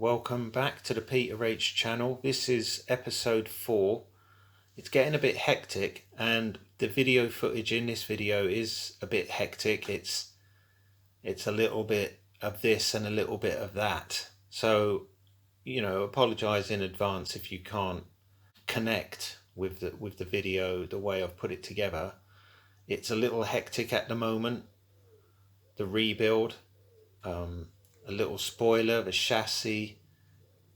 welcome back to the Peter H channel. This is episode 4. It's getting a bit hectic and the video footage in this video is a bit hectic. It's a little bit of this and a little bit of that. So, apologize in advance if you can't connect with the video the way I've put it together. It's a little hectic at the moment. The rebuild, a little spoiler, the chassis.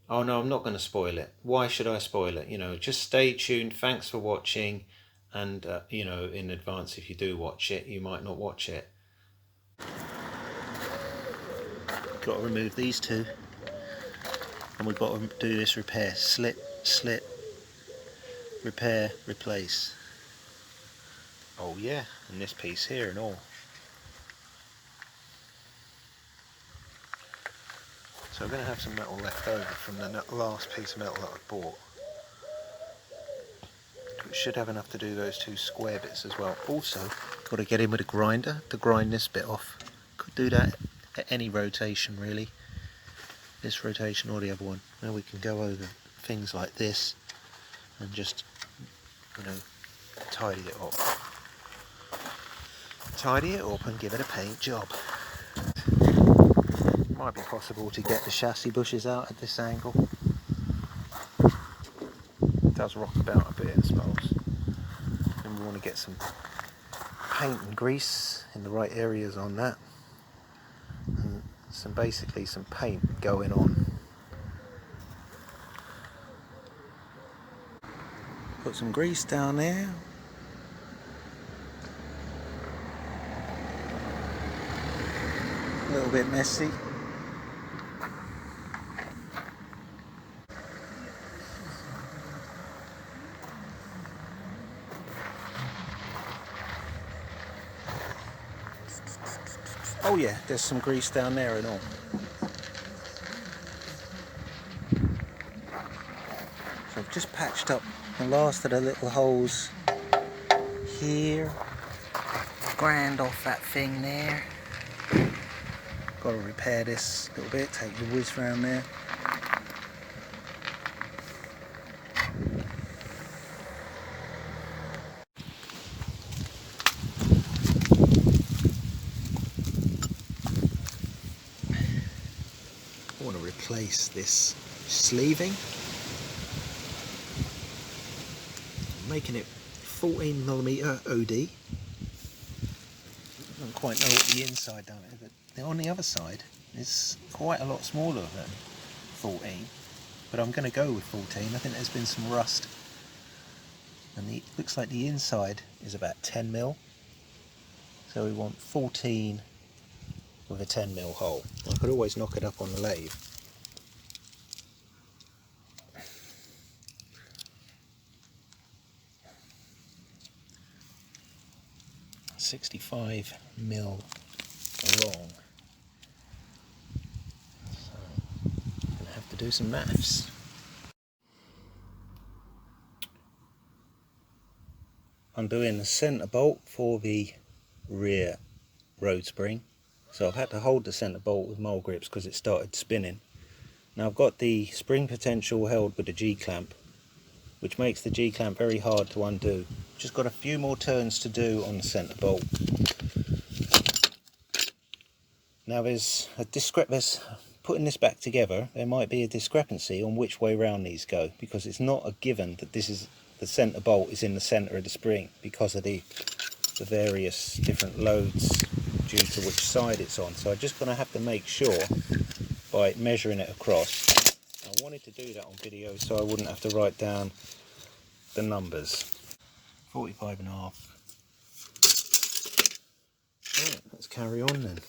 Oh no, I'm not going to spoil it. Why should I spoil it? Just stay tuned. Thanks for watching. And, in advance, if you do watch it, you might not watch it. Got to remove these two. And we've got to do this repair. Slit, repair, replace. Oh yeah, and this piece here and all. So I'm going to have some metal left over from the last piece of metal that I bought. We should have enough to do those two square bits as well. Also, got to get in with a grinder to grind this bit off. Could do that at any rotation really. This rotation or the other one. Now we can go over things like this and just, tidy it up. Tidy it up and give it a paint job. Might be possible to get the chassis bushes out at this angle. It does rock about a bit, I suppose. And we want to get some paint and grease in the right areas on that. And basically some paint going on. Put some grease down there. A little bit messy. Oh yeah, there's some grease down there and all. So I've just patched up the last of the little holes here. Grind off that thing there. Got to repair this a little bit, take the whiz round there. I want to replace this sleeving. I'm making it 14mm OD. I don't quite know what the inside down there, but on the other side it's quite a lot smaller than 14. But I'm going to go with 14. I think there's been some rust. And it looks like the inside is about 10mm. So we want 14 with a 10mm hole. I could always knock it up on the lathe. .65mm long. So I'm going to have to do some maths. I'm doing the centre bolt for the rear road spring. So I've had to hold the centre bolt with mole grips because it started spinning. Now I've got the spring potential held with the G-clamp, which makes the G-clamp very hard to undo. Just got a few more turns to do on the centre bolt. Now there's putting this back together, there might be a discrepancy on which way round these go, because it's not a given that the centre bolt is in the centre of the spring because of the various different loads due to which side it's on. So I'm just going to have to make sure by measuring it across. I wanted to do that on video so I wouldn't have to write down the numbers. 45.5. Right, let's carry on then.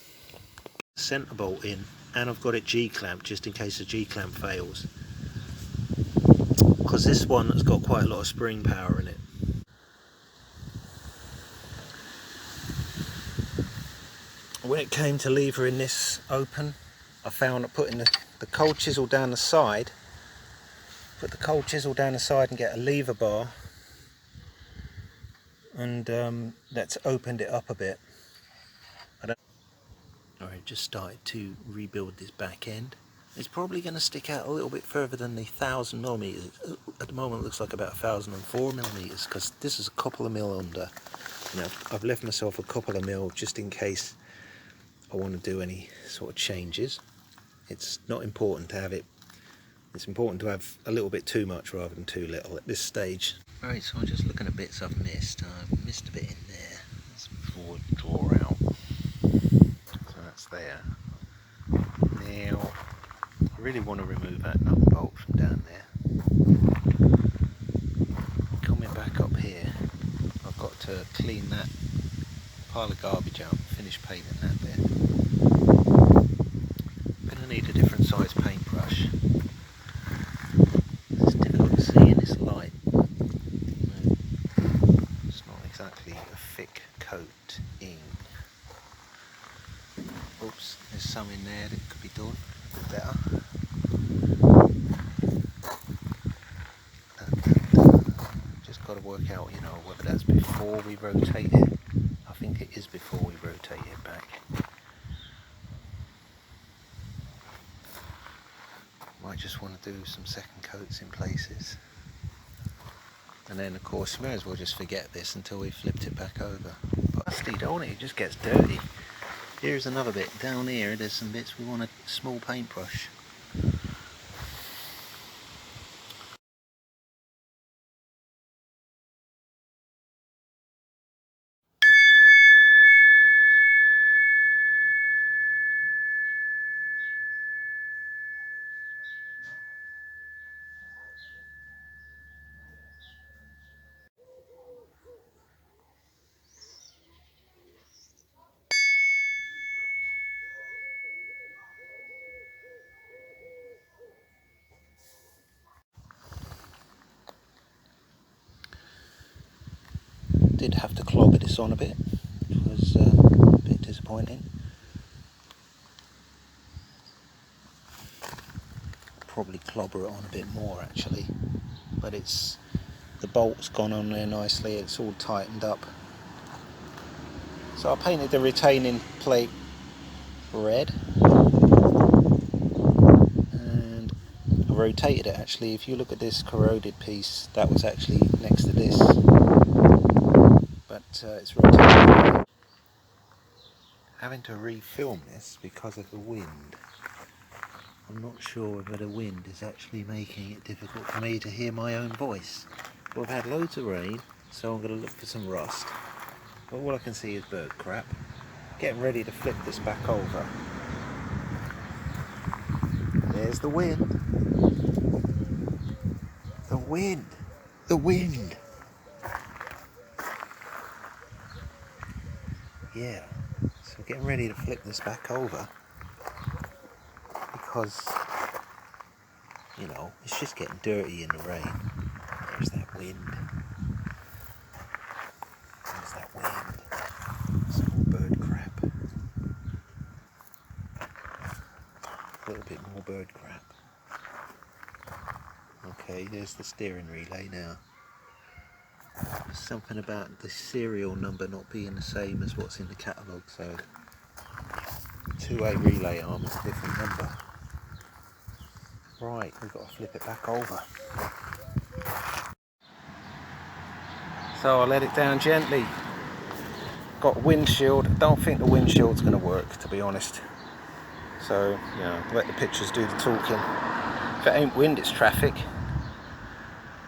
Centre bolt in, and I've got it G-clamped just in case the G-clamp fails, because this one has got quite a lot of spring power in it. When it came to levering this open, I found that putting the cold chisel down the side, and get a lever bar, and that's opened it up a bit. Alright, just started to rebuild this back end. It's probably going to stick out a little bit further than the 1000mm. At the moment it looks like about 1004mm, because this is a couple of mil under. You know, I've left myself a couple of mil just in case I want to do any sort of changes. It's not important to have it. It's important to have a little bit too much rather than too little at this stage. Right, so I'm just looking at bits I've missed. I've missed a bit in there. Let's draw out. So that's there. Now, I really want to remove that nut and bolt from down there. Coming back up here, I've got to clean that pile of garbage out and finish painting that bit. I'm going to need a different size paintbrush. It's difficult to see in this light. It's not exactly a thick coating. Oops, there's some in there that could be done a bit better. Just got to work out, you know, whether that's before we rotate it. I think it is before we rotate it back. Might just want to do some second coats in places. And then of course you may as well just forget this until we flipped it back over. But rusty, don't it? It just gets dirty. Here's another bit. Down here there's some bits we want a small paintbrush. Did have to clobber this on a bit, which was a bit disappointing. Probably clobber it on a bit more actually, but it's the bolt's gone on there nicely, it's all tightened up. So I painted the retaining plate red and I rotated it actually. If you look at this corroded piece, that was actually next to this, but it's rotated. Having to refilm this because of the wind. I'm not sure whether the wind is actually making it difficult for me to hear my own voice. Well, I've had loads of rain, so I'm going to look for some rust. But all I can see is bird crap. Getting ready to flip this back over. There's the wind. The wind. The wind. Yeah. So getting ready to flip this back over. Because, you know, it's just getting dirty in the rain. There's that wind. There's that wind. Some more bird crap. A little bit more bird crap. Okay, there's the steering relay now. There's something about the serial number not being the same as what's in the catalogue, so 2A relay arm is a different number. Right, we've got to flip it back over. So I let it down gently. Got a windshield. Don't think the windshield's going to work, to be honest. So, you know, let the pictures do the talking. If it ain't wind, it's traffic.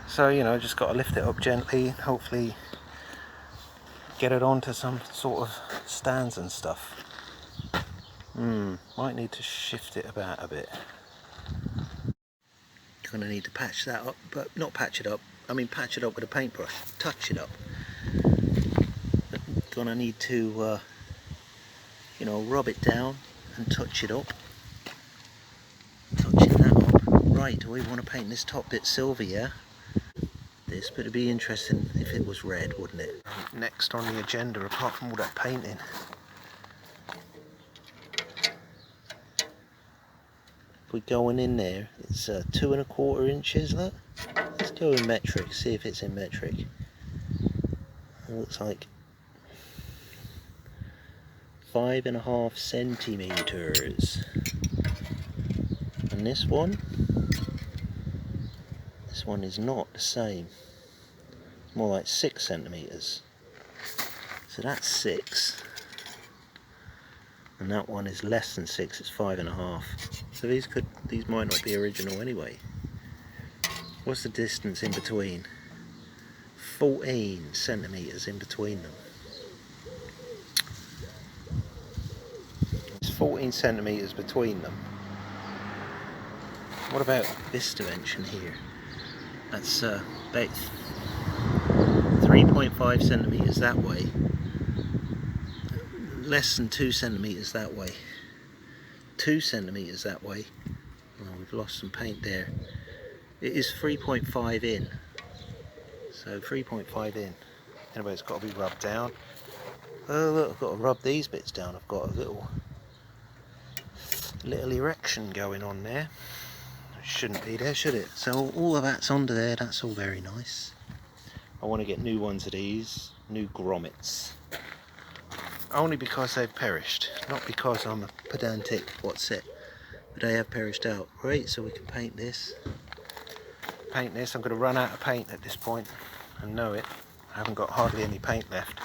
So, you know, just got to lift it up gently, hopefully get it onto some sort of stands and stuff. Might need to shift it about a bit. Gonna need to patch that up, but not patch it up. I mean patch it up with a paintbrush, touch it up. But gonna need to, you know, rub it down and touch it up. Touching that up. Right, do we want to paint this top bit silver, yeah? This, but it'd be interesting if it was red, wouldn't it? Next on the agenda, apart from all that painting, if we're going in there, it's 2 1/4 inches, look. Let's go in metric, see if it's in metric. It looks like 5.5 centimeters. And this one is not the same. It's more like 6 centimeters. So that's 6. And that one is less than 6, it's 5.5. So these might not be original anyway. What's the distance in between? 14 centimeters in between them. It's 14 centimeters between them. What about this dimension here? That's about 3.5 centimeters that way. Less than 2 centimeters that way. 2 centimeters that way. Oh, we've lost some paint there. It is 3.5 in. So 3.5 in. Anyway, it's got to be rubbed down. Oh look, I've got to rub these bits down. I've got a little erection going on there. It shouldn't be there, should it? So all of that's under there. That's all very nice. I want to get new ones of these, new grommets. Only because they've perished, not because I'm a pedantic what's it, but they have perished out. Right, so we can paint this. I'm going to run out of paint at this point, and know it. I haven't got hardly any paint left,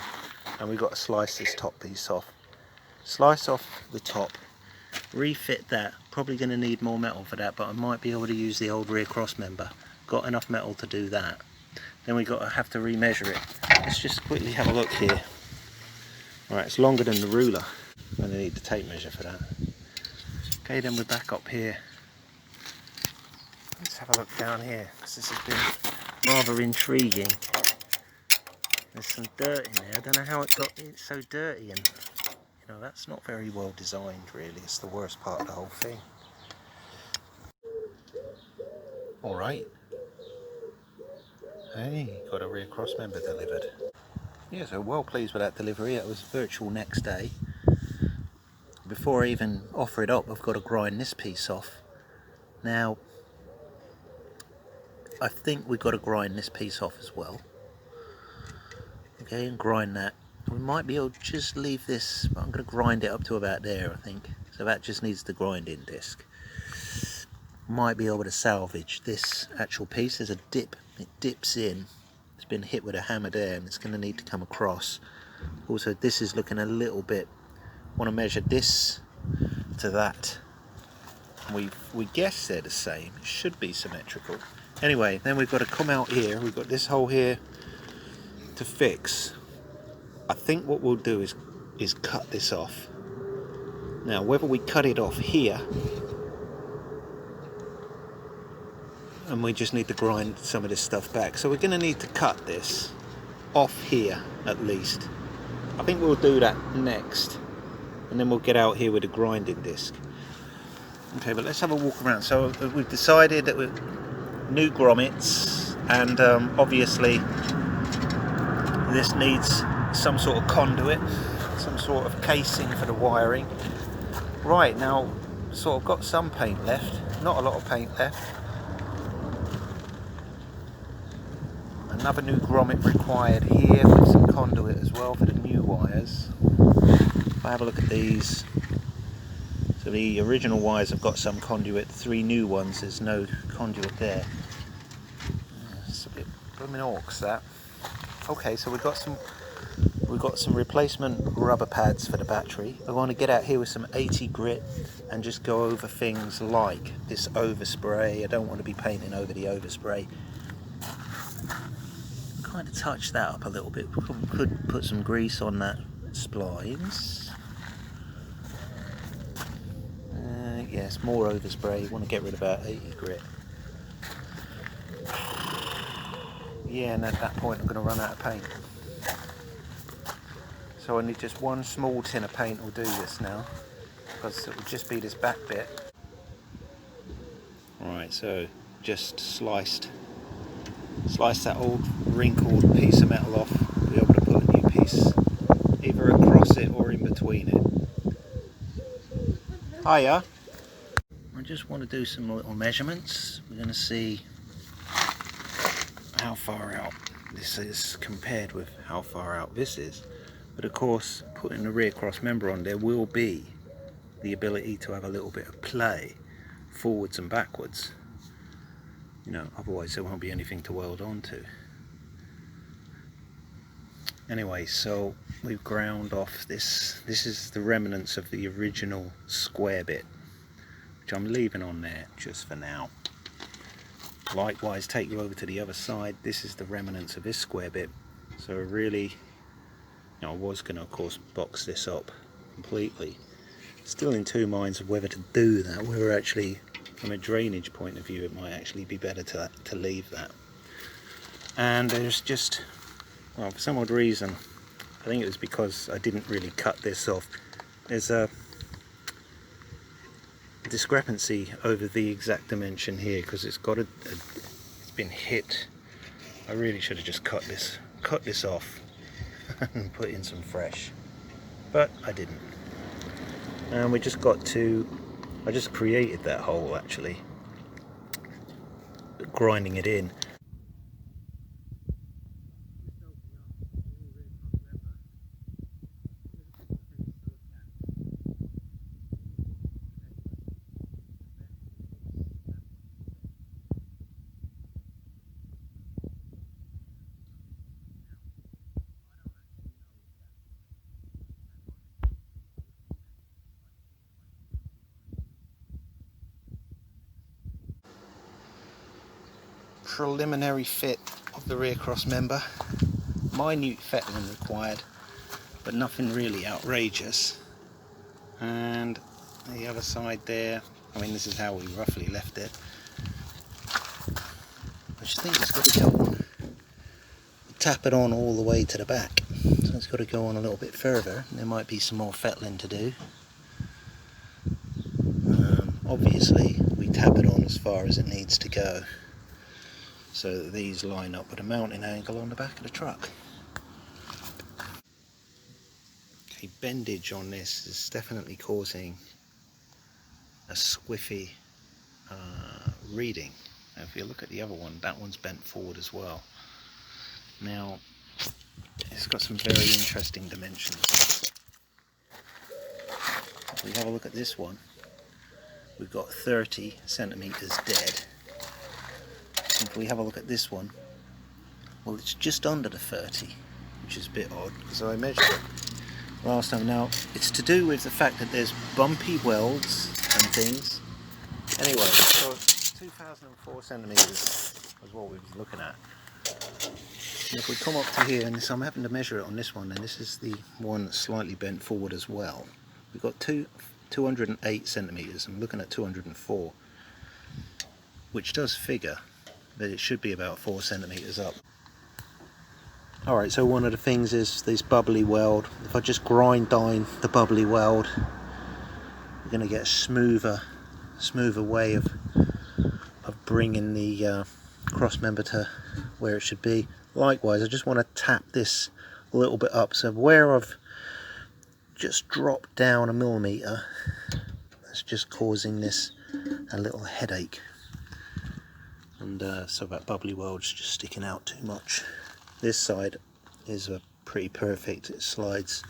and we've got to slice this top piece off. Slice off the top, refit that. Probably going to need more metal for that, but I might be able to use the old rear cross member. Got enough metal to do that. Then we have to remeasure it. Let's just quickly have a look here. Right, it's longer than the ruler. I'm going to need the tape measure for that. Okay, then we're back up here. Let's have a look down here, because this has been rather intriguing. There's some dirt in there. I don't know how it's so dirty, and you know, that's not very well designed really. It's the worst part of the whole thing. Alright. Hey, got a rear cross member delivered. Yeah, so well pleased with that delivery. It was virtual next day. Before I even offer it up, I've got to grind this piece off. Now, I think we've got to grind this piece off as well. Okay, and grind that. We might be able to just leave this, but I'm going to grind it up to about there, I think. So that just needs the grinding disc. Might be able to salvage this actual piece. There's a dip, it dips in. It's been hit with a hammer there, and it's going to need to come across. Also, this is looking a little bit, want to measure this to that. We guess they're the same. It should be symmetrical. Anyway, then we've got to come out here. We've got this hole here to fix. I think what we'll do is cut this off. Now, whether we cut it off here, and we just need to grind some of this stuff back. So we're going to need to cut this off here at least. I think we'll do that next, and then we'll get out here with a grinding disc. Okay, but let's have a walk around. So we've decided that we're new grommets, and obviously this needs some sort of conduit, some sort of casing for the wiring. Right, now sort of got some paint left, not a lot of paint left. Another new grommet required here with some conduit as well for the new wires. If I have a look at these, so the original wires have got some conduit, 3 new ones there's no conduit there. It's a bit blooming orcs that. Okay, so we've got some replacement rubber pads for the battery. I want to get out here with some 80 grit and just go over things like this overspray. I don't want to be painting over the overspray. Kind of touch that up a little bit. Could put some grease on that splines. Yes, more overspray. You want to get rid of about 80 grit. Yeah, and at that point I'm going to run out of paint. So I need just one small tin of paint will do this now, because it will just be this back bit. Alright, so just sliced that old wrinkled piece of metal off, be able to put a new piece either across it or in between it. Hiya! I just want to do some little measurements. We're going to see how far out this is compared with how far out this is. But of course, putting the rear cross member on, there will be the ability to have a little bit of play forwards and backwards, you know, otherwise there won't be anything to weld onto. Anyway, so we've ground off this. This is the remnants of the original square bit, which I'm leaving on there just for now. Likewise, take you over to the other side. This is the remnants of this square bit. So really, you know, I was going to, of course, box this up completely. Still in two minds of whether to do that. Whether actually, from a drainage point of view, it might actually be better to leave that. And there's just, well, for some odd reason, I think it was because I didn't really cut this off. There's a discrepancy over the exact dimension here because it's got it's been hit. I really should have just cut this off and put in some fresh, but I didn't. And we just got to, I just created that hole actually, grinding it in. Preliminary fit of the rear cross member. Minute fettling required, but nothing really outrageous. And the other side there, I mean, this is how we roughly left it. I just think it's got to go on, tap it on all the way to the back, so it's got to go on a little bit further. There might be some more fettling to do. Obviously we tap it on as far as it needs to go, so that these line up with a mounting angle on the back of the truck. Okay, bendage on this is definitely causing a squiffy reading. Now if you look at the other one, that one's bent forward as well. Now it's got some very interesting dimensions. If we have a look at this one, we've got 30 centimeters dead. If we have a look at this one, well, it's just under the 30, which is a bit odd because I measured it last time. Now, it's to do with the fact that there's bumpy welds and things. Anyway, so 2004 centimeters was what we were looking at. And if we come up to here, and so I'm having to measure it on this one, and this is the one that's slightly bent forward as well. We've got 208 centimeters. I'm looking at 204, which does figure that it should be about 4 centimeters up. Alright, so one of the things is this bubbly weld. If I just grind down the bubbly weld, we're going to get a smoother way of bringing the cross member to where it should be. Likewise, I just want to tap this a little bit up, so where I've just dropped down a millimeter, that's just causing this a little headache. And so that bubbly weld's just sticking out too much. This side is pretty perfect. It slides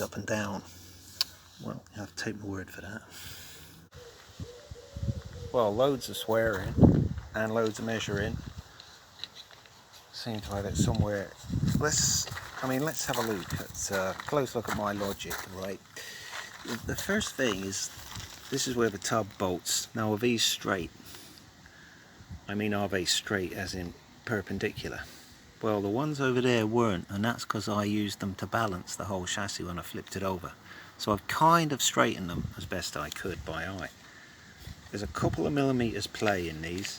up and down. Well, you have to take my word for that. Well, loads of swearing and loads of measuring. Seems like it's somewhere. Let's have a look at a close look at my logic, right? The first thing is, this is where the tub bolts. Now, are these straight? I mean, are they straight as in perpendicular? Well, the ones over there weren't, and that's because I used them to balance the whole chassis when I flipped it over. So I've kind of straightened them as best I could by eye. There's a couple of millimeters play in these,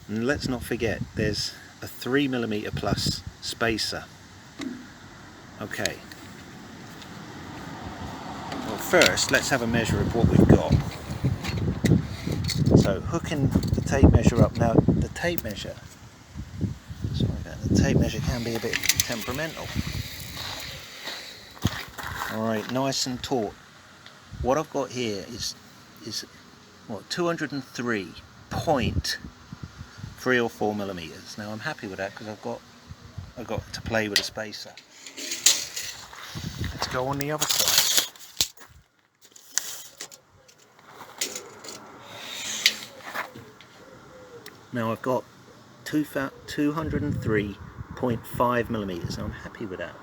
and let's not forget there's a 3mm plus spacer. Okay. Well, first let's have a measure of what we've got. So hooking the tape measure up. Now the tape measure can be a bit temperamental. Alright, nice and taut. What I've got here is what, 203.3 or 4 millimeters. Now I'm happy with that because I've got to play with a spacer. Let's go on the other side. Now I've got 203.5 millimeters, so I'm happy with that.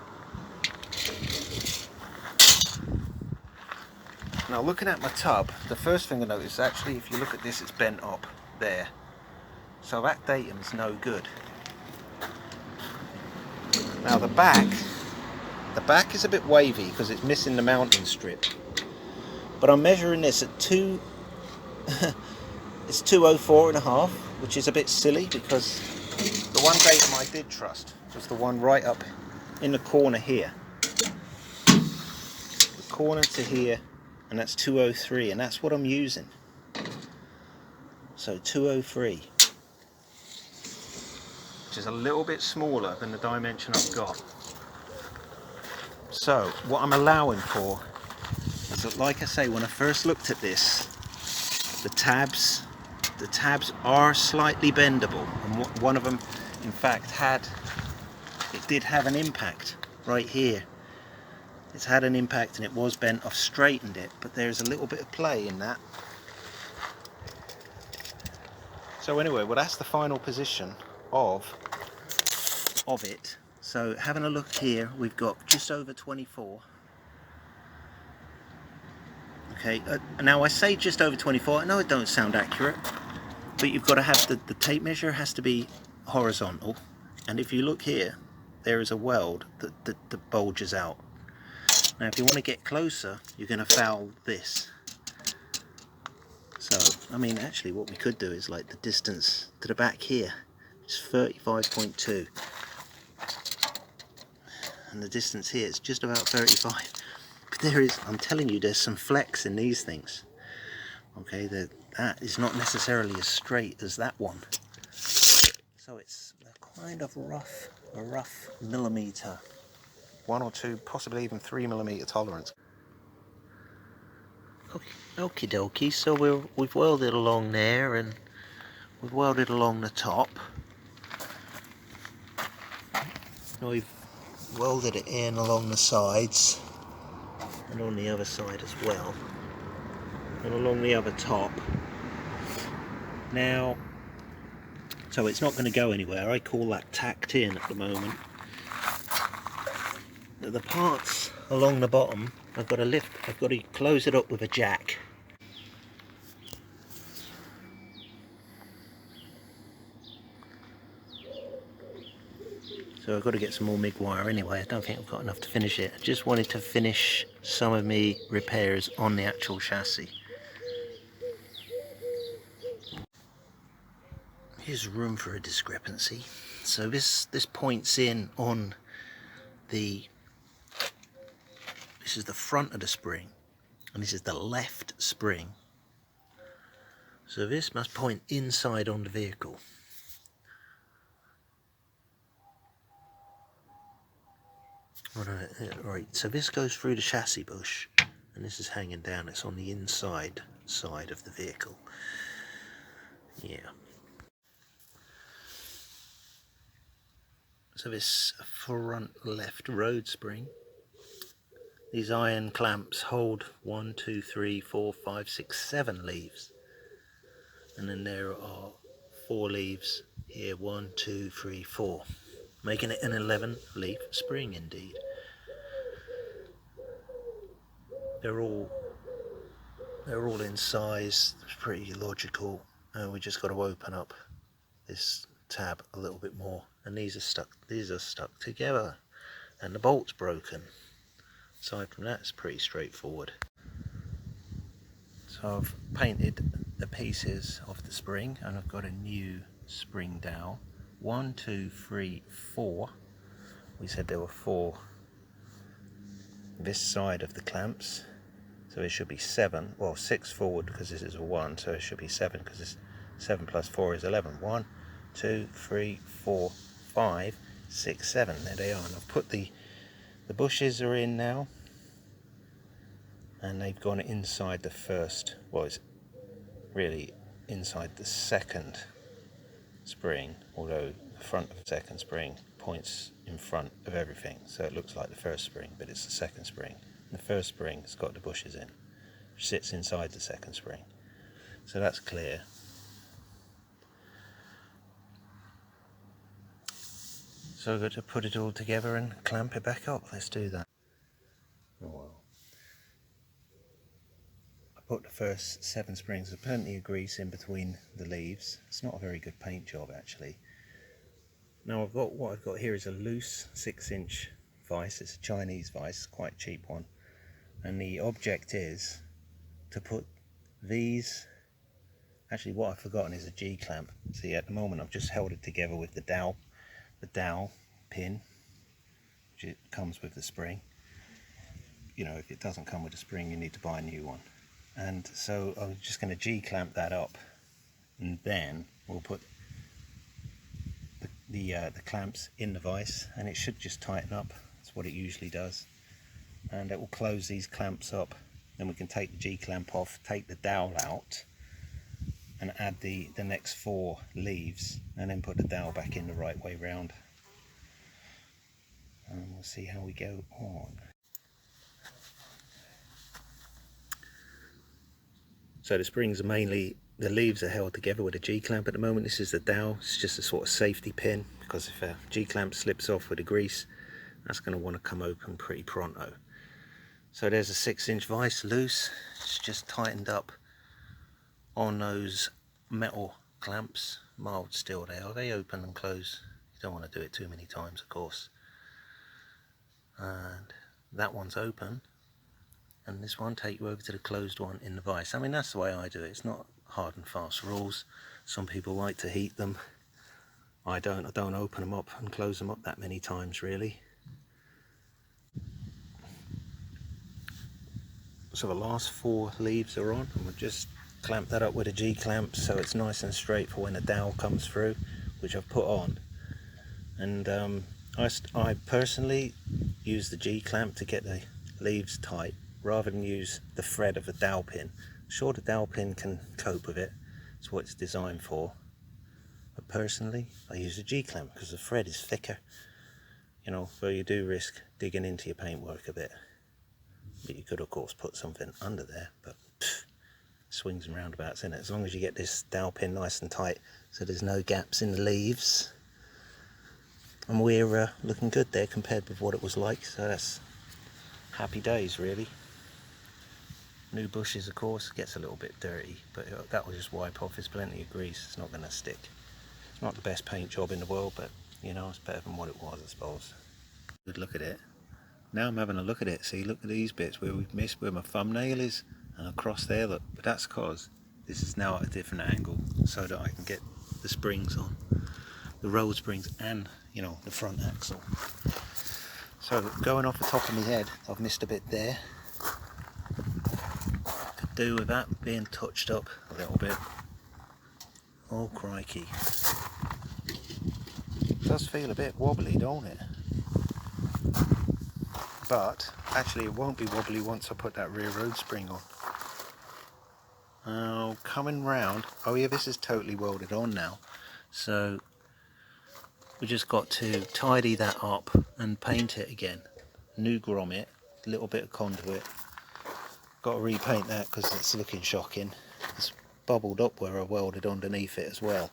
Now looking at my tub, the first thing I notice is actually, if you look at this, it's bent up there. So that datum's no good. Now the back is a bit wavy because it's missing the mounting strip. But I'm measuring this at it's 204.5, which is a bit silly because the one datum I did trust was the one right up in the corner here. The corner to here, and that's 203, and that's what I'm using. So 203, which is a little bit smaller than the dimension I've got. So what I'm allowing for is that, like I say, when I first looked at this, the tabs are slightly bendable, and one of them in fact did have an impact right here. It's had an impact and it was bent. I've straightened it, but there's a little bit of play in that. So anyway, well, that's the final position of it. So having a look here, we've got just over 24. Okay, now I say just over 24. I know it don't sound accurate, but you've got to have the tape measure has to be horizontal, and if you look here, there is a weld that bulges out. Now if you want to get closer, you're going to foul this. So I mean, actually what we could do is like the distance to the back here, it's 35.2, and the distance here is just about 35. But there is, I'm telling you, there's some flex in these things. Okay, that is not necessarily as straight as that one. So it's a kind of rough millimeter, 1 or 2, possibly even 3 millimeter tolerance. Okie dokie, so we've welded along there, and we've welded along the top. We've welded it in along the sides, and on the other side as well, and along the other top. Now, so it's not going to go anywhere. I call that tacked in at the moment. The parts along the bottom, I've got to close it up with a jack. So I've got to get some more MIG wire anyway. I don't think I've got enough to finish it. I just wanted to finish some of my repairs on the actual chassis. Here's room for a discrepancy. So this points in on this is the front of the spring, and this is the left spring. So this must point inside on the vehicle. Right, so this goes through the chassis bush, and this is hanging down. It's on the inside side of the vehicle. Yeah. So this front left road spring, these iron clamps hold 1, 2, 3, 4, 5, 6, 7 leaves, and then there are 4 leaves here, 1, 2, 3, 4, making it an 11 leaf spring indeed. They're all in size. It's pretty logical. We just got to open up this tab a little bit more, and these are stuck together, and the bolt's broken. Aside from that, it's pretty straightforward. So I've painted the pieces of the spring, and I've got a new spring dowel. 1, 2, 3, 4. We said there were 4 this side of the clamps, so it should be 7. Well, 6 forward because this is a 1, so it should be 7 because it's 7 plus 4 is 11. 1, 2, 3, 4, 5, 6, 7. There they are. And I've put the bushes are in now, and they've gone inside the first, well, it's really inside the second spring, although the front of the second spring points in front of everything, so it looks like the first spring, but it's the second spring. And the first spring has got the bushes in, which sits inside the second spring, so that's clear. So I've got to put it all together and clamp it back up. Let's do that. Oh well. I put the first 7 springs with plenty of grease in between the leaves. It's not a very good paint job actually. Now what I've got here is a loose 6-inch vise. It's a Chinese vise, quite a cheap one. And the object is to put these, actually what I've forgotten is a G-clamp. See, at the moment I've just held it together with the dowel pin, which it comes with the spring. You know, if it doesn't come with a spring, you need to buy a new one. And so I'm just going to G-clamp that up, and then we'll put the clamps in the vise, and it should just tighten up. That's what it usually does. And it will close these clamps up. Then we can take the G-clamp off, take the dowel out, and add the next 4 leaves, and then put the dowel back in the right way round. And we'll see how we go on. So the springs are mainly, the leaves are held together with a G-clamp at the moment. This is the dowel. It's just a sort of safety pin, because if a G-clamp slips off with the grease, that's going to want to come open pretty pronto. So there's a 6-inch vise loose. It's just tightened up on those metal clamps. Mild steel they open and close. You don't want to do it too many times, of course. And that one's open, and this one take you over to the closed one in the vise. I mean, that's the way I do it. It's not hard and fast rules. Some people like to heat them. I don't open them up and close them up that many times really. So the last 4 leaves are on, and we'll just clamp that up with a G-clamp so it's nice and straight for when the dowel comes through, which I've put on. And I personally use the G-clamp to get the leaves tight rather than use the thread of the dowel pin. Sure, the dowel pin can cope with it, it's what it's designed for, but personally I use a G-clamp because the thread is thicker, you know, though you do risk digging into your paintwork a bit. But you could of course put something under there, but swings and roundabouts in it. As long as you get this dowel pin nice and tight so there's no gaps in the leaves, and we're looking good there compared with what it was like, so that's happy days really. New bushes of course gets a little bit dirty, but that will just wipe off. There's plenty of grease, it's not going to stick. It's not the best paint job in the world, but you know, it's better than what it was, I suppose. Good look at it. Now I'm having a look at it. See, look at these bits where we've missed where my thumbnail is, and across there, look. But that's because this is now at a different angle so that I can get the springs on, the roll springs, and you know, the front axle. So going off the top of my head, I've missed a bit there. Could do with that being touched up a little bit. Oh crikey. It does feel a bit wobbly, don't it? But actually it won't be wobbly once I put that rear road spring on. Oh, coming round. Oh yeah, this is totally welded on now. So we just got to tidy that up and paint it again. New grommet, a little bit of conduit. Got to repaint that because it's looking shocking. It's bubbled up where I welded underneath it as well.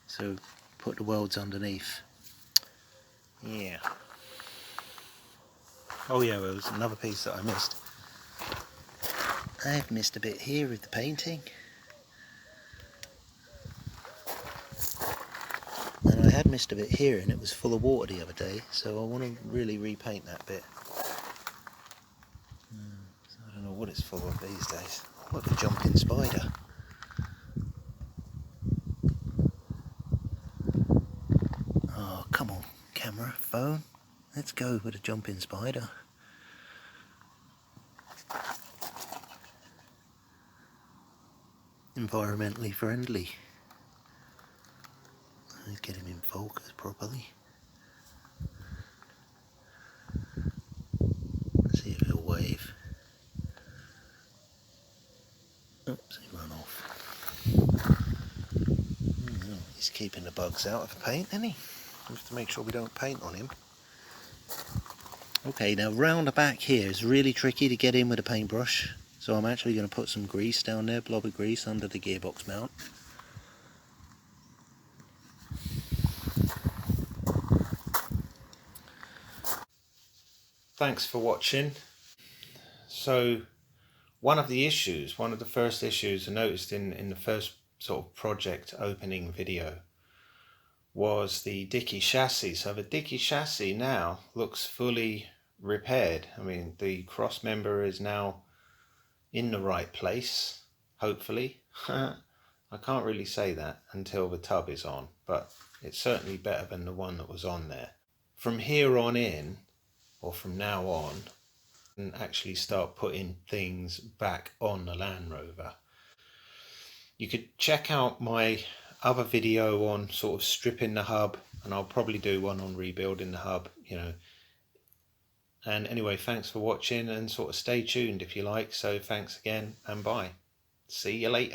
So put the welds underneath. Yeah. Oh yeah, there was another piece that I missed. I've missed a bit here with the painting. And I had missed a bit here, and it was full of water the other day, so I want to really repaint that bit. So I don't know what it's full of these days. Look, a jumping spider. Oh, come on, camera, phone. Let's go with a jumping spider. Environmentally friendly. Let's get him in focus properly. Let's see if he'll wave. Oops, he ran off. Oh, he's keeping the bugs out of the paint, isn't he? We have to make sure we don't paint on him. Okay, now round the back here is really tricky to get in with a paintbrush, so I'm actually going to put some grease down there, blob of grease under the gearbox mount. Thanks for watching. So one of the first issues I noticed in the first sort of project opening video was the dicky chassis. So the dicky chassis now looks fully repaired. I mean, the cross member is now in the right place, hopefully. I can't really say that until the tub is on, but it's certainly better than the one that was on there. From here on in, or from now on, and actually start putting things back on the Land Rover. You could check out my other video on sort of stripping the hub, and I'll probably do one on rebuilding the hub, And anyway, thanks for watching, and sort of stay tuned if you like. So thanks again, and bye. See you later.